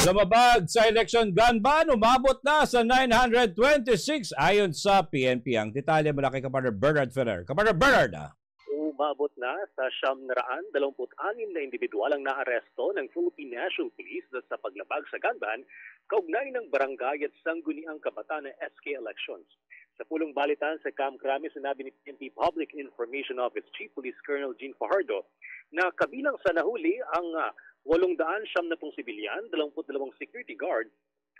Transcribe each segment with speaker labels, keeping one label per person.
Speaker 1: Lumabag sa election gun ban, umabot na sa 926 ayon sa PNP. Ang detalye mula kay Kapartner Bernard Ferrer. Kapartner Bernard.
Speaker 2: Umabot na sa 726 na individual ang naaresto ng Philippine National Police sa paglabag sa gun ban kaugnay ng barangay at sangguniang kabataan ng SK elections. Sa pulong balitan sa Camp Crame, sinabi ni PNP Public Information Office Chief Police Colonel Jean Fajardo na kabilang sa nahuli ang 870 sibilyan, 22 security guard,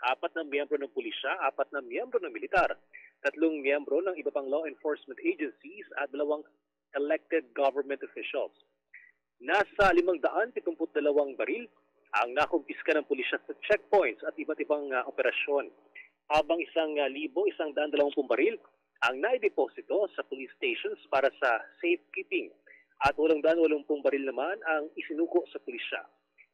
Speaker 2: 4 na miyembro ng pulisya, 4 na miyembro ng militar, 3 miyembro ng iba pang law enforcement agencies at 2 elected government officials. Nasa 572 baril ang nakumpiska ng pulisya sa checkpoints at iba't ibang operasyon. Habang 1,120 baril ang naideposito sa police stations para sa safekeeping at 880 baril naman ang isinuko sa pulisya.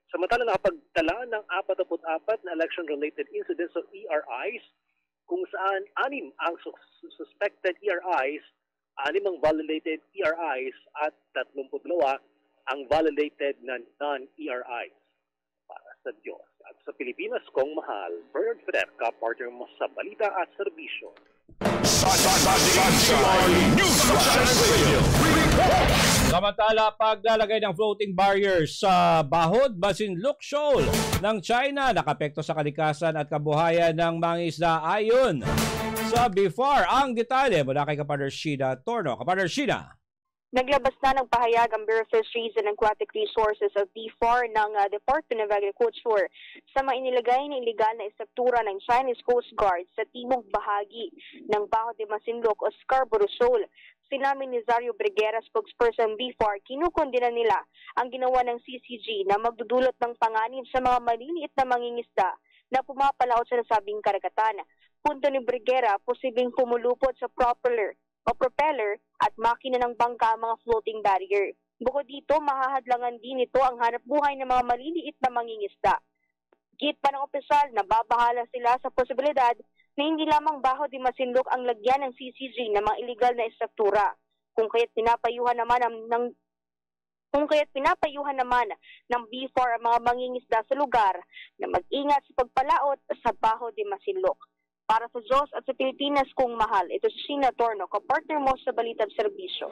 Speaker 2: Samantala nakapagtala ng 44 na election-related incidents of ERIs kung saan 6 ang suspected ERIs, 6 ang validated ERIs at 32 ang validated na non-ERIs. Para sa Diyos at sa Pilipinas kong mahal, Bernard Ferrer, Kapartner mo sa balita at serbisyo.
Speaker 1: Samantala, paglalagay ng floating barriers sa Bahod, Masinloc Shoal ng China nakapekto sa kalikasan at kabuhayan ng mangisda ayon sa BIFAR. Ang detalye mula kay Kapartner Sheena Torno. Kapartner Sheena.
Speaker 3: Naglabas na ng pahayag ang Bureau of Fisheries and Aquatic Resources of BIFAR ng Department of Agriculture sa mga inilagay na iligal na istruktura ng Chinese Coast Guard sa timog bahagi ng Bahod de Masinloc o Scarborough Shoal. Sinabi ni Zario Briguera, spokesperson BIFAR, kinukondena nila ang ginawa ng CCG na magdudulot ng panganib sa mga maliliit na mangingisda na pumapalaot sa nasabing karagatan. Punto ni Briguera, posibleng pumulupot sa propeller at makina ng bangka ang mga floating barrier. Bukod dito, mahahadlangan din ito ang hanap buhay ng mga maliliit na mangingisda. Git pa ng opisyal na babahala sila sa posibilidad na hindi lamang Bahod de Masinloc ang lagyan ng CCG ng mga illegal na istruktura, kung kaya't pinapayuhan naman ng BIFAR ang mga mangingisda sa lugar na mag-ingat sa pagpalaot sa Bahod de Masinloc. Para sa Diyos at sa Pilipinas kong mahal, ito si Sheena Torno, kapartner mo sa Balita at Serbisyo.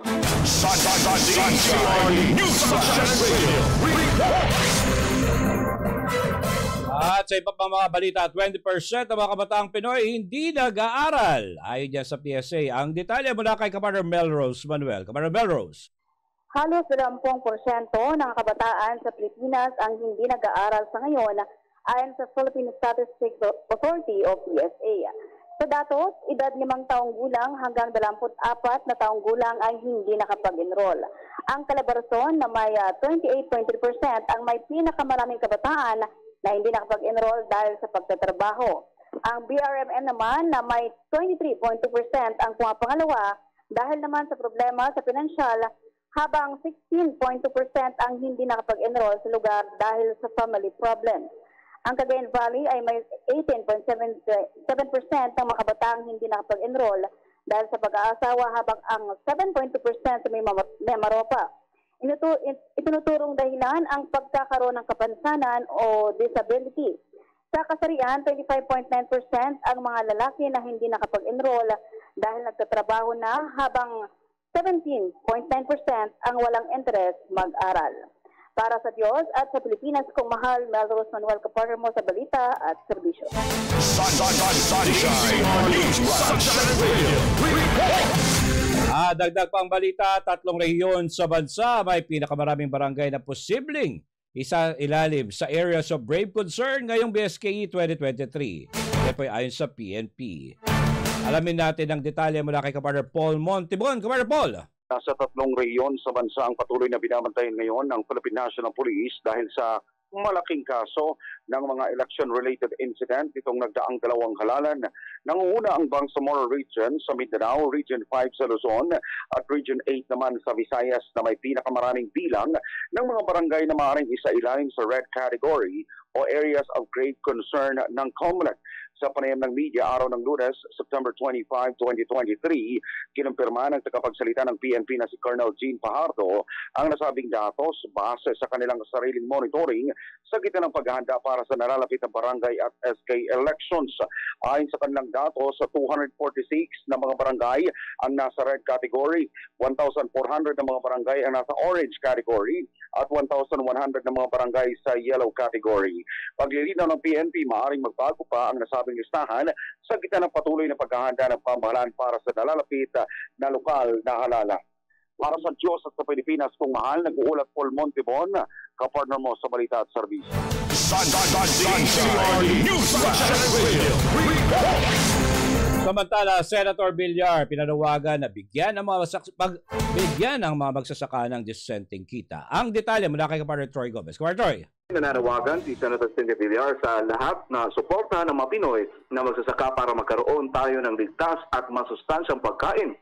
Speaker 1: At sa iba pang mga balita, 20% ng mga kabataang Pinoy hindi nag-aaral. Ayon dyan sa PSA, ang detalye mula kay Kapartner Melrose Manuel. Kapartner Melrose.
Speaker 4: Halos 20% ng kabataan sa Pilipinas ang hindi nag-aaral sa ngayon ayon sa Philippine Statistics Authority o PSA. Sa datos, edad 5 taong gulang hanggang 24 na taong gulang ay hindi nakapag-enroll. Ang kalabarson na may 28.3% ang may pinakamaraming kabataan na hindi nakapag-enroll dahil sa pagtatrabaho. Ang BRMM naman na may 23.2% ang pumapangalawa dahil naman sa problema sa pinansyal, habang 16.2% ang hindi nakapag-enroll sa lugar dahil sa family problems. Ang Cagayan Valley ay may 18.7% ng mga kabataang hindi nakapag-enroll dahil sa pag-aasawa, habang ang 7.2% may Maropa. Itinuturong dahilan ang pagkakaroon ng kapansanan o disability. Sa kasarian, 25.9% ang mga lalaki na hindi nakapag-enroll dahil nagtatrabaho na, habang 17.9% ang walang interest mag-aral. Para sa Diyos at sa Pilipinas kong mahal, Melrose Manuel, kapartner mo sa Balita at Serbisyo.
Speaker 1: Dagdag pang balita, 3 rehiyon sa bansa may pinakamaraming barangay na posibleng isa ilalim sa areas of grave concern ngayong BSKE 2023. Ito ay ayon sa PNP. Alamin natin ang detalye mula kay Kapartner Paul Montibon. Kapartner Paul.
Speaker 5: Nasa 3 rehiyon sa bansa ang patuloy na binabantayan ngayon ng Philippine National Police dahil sa malaking kaso ng mga election-related incident itong nagdaang 2 halalan. Nangunguna ang Bangsamoro Region sa Mindanao, Region 5 sa Luzon at Region 8 naman sa Visayas na may pinakamaraming bilang ng mga barangay na maaaring isa ilalim sa red category o areas of grave concern ng COMELEC. Sa panayam ng media araw ng Lunes, September 25, 2023, kinumpirma ng tagapagsalita ng PNP na si Colonel Jean Fajardo ang nasabing datos base sa kanilang sariling monitoring sa gitna ng paghahanda para sa nalalapit na barangay at SK elections. Ayon sa kanilang datos, sa 246 na mga barangay ang nasa red category, 1,400 na mga barangay ang nasa orange category at 1,100 na mga barangay sa yellow category. Paglilinaw ng PNP, maaaring magbago pa ang nasabing listahan sa gitna ng patuloy na paghahanda ng pamahalaan para sa nalalapit na lokal na halala. Para sa Diyos at sa Pilipinas kung mahal, nag-uulat Paul Montebon, kapartner mo sa Balita at Serbisyo.
Speaker 1: Samantala, Senator Villar pinanawagan na bigyan ng mga magsasaka ng dissenting kita. Ang detalye mula kay Kapartner Troy Gomez. Kapartner Troy.
Speaker 6: Nananawagan si Senator Cindy Villar sa lahat na suporta ng mga Pinoy na magsasaka para magkaroon tayo ng ligtas at masustansyang pagkain.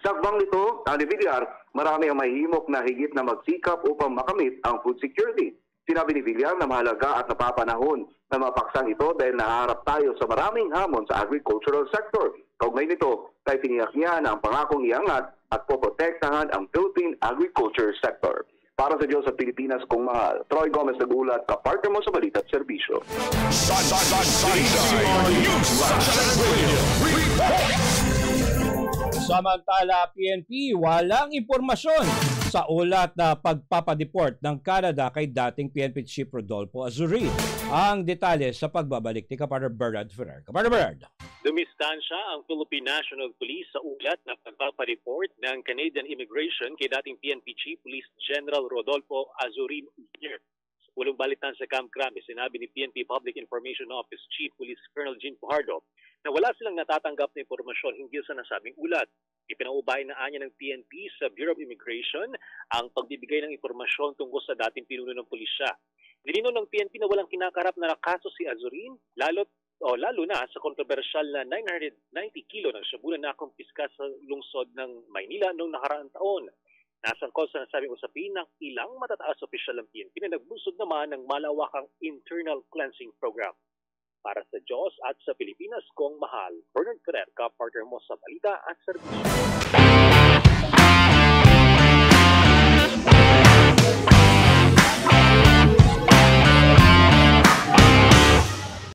Speaker 6: Sa akbang nito, ni Villar, marami ang mahihimok na higit na magsikap upang makamit ang food security. Sinabi ni Villar na mahalaga at napapanahon na mapaksang ito dahil naharap tayo sa maraming hamon sa agricultural sector. Kaugnay nito, tayo tiniyak niya na ang pangakong iangat at poprotektahan ang Philippine agriculture sector. Para sa Diyos at Pilipinas kung mahal, Troy Gomez nag-ulat, kapartner mo sa Balita at Serbisyo.
Speaker 1: Samantala, PNP walang impormasyon sa ulat na pagpapadeport ng Canada kay dating PNP Chief Rodolfo Azurin. Ang detalye sa pagbabalik ni Kapartner Bernard Ferrer. Kapartner Bernard.
Speaker 2: Dumistansya ang Philippine National Police sa ulat na pagpapareport ng Canadian Immigration kay dating PNP Chief Police General Rodolfo Azurin Jr. Walang balitan sa Camp Crame, sinabi ni PNP Public Information Office Chief Police Colonel Jean Fajardo na wala silang natatanggap na impormasyon hinggil sa nasabing ulat. Ipinaubay na anya ng PNP sa Bureau of Immigration ang pagbibigay ng impormasyon tungkol sa dating pinuno ng pulisya. Nilinaw ng PNP na walang kinakarap na kaso si Azurin, lalo na sa kontrobersyal na 990 kilo ng shabu na nakumpiska sa lungsod ng Maynila noong nakaraang taon. Nasangkol sa nasabing usapin ng ilang matataas opisyal ng PNP na nagbunsod naman ng malawakang internal cleansing program. Para sa Diyos at sa Pilipinas kong mahal, Bernard Ferrer, kapartner mo sa Balita at Serbisyo.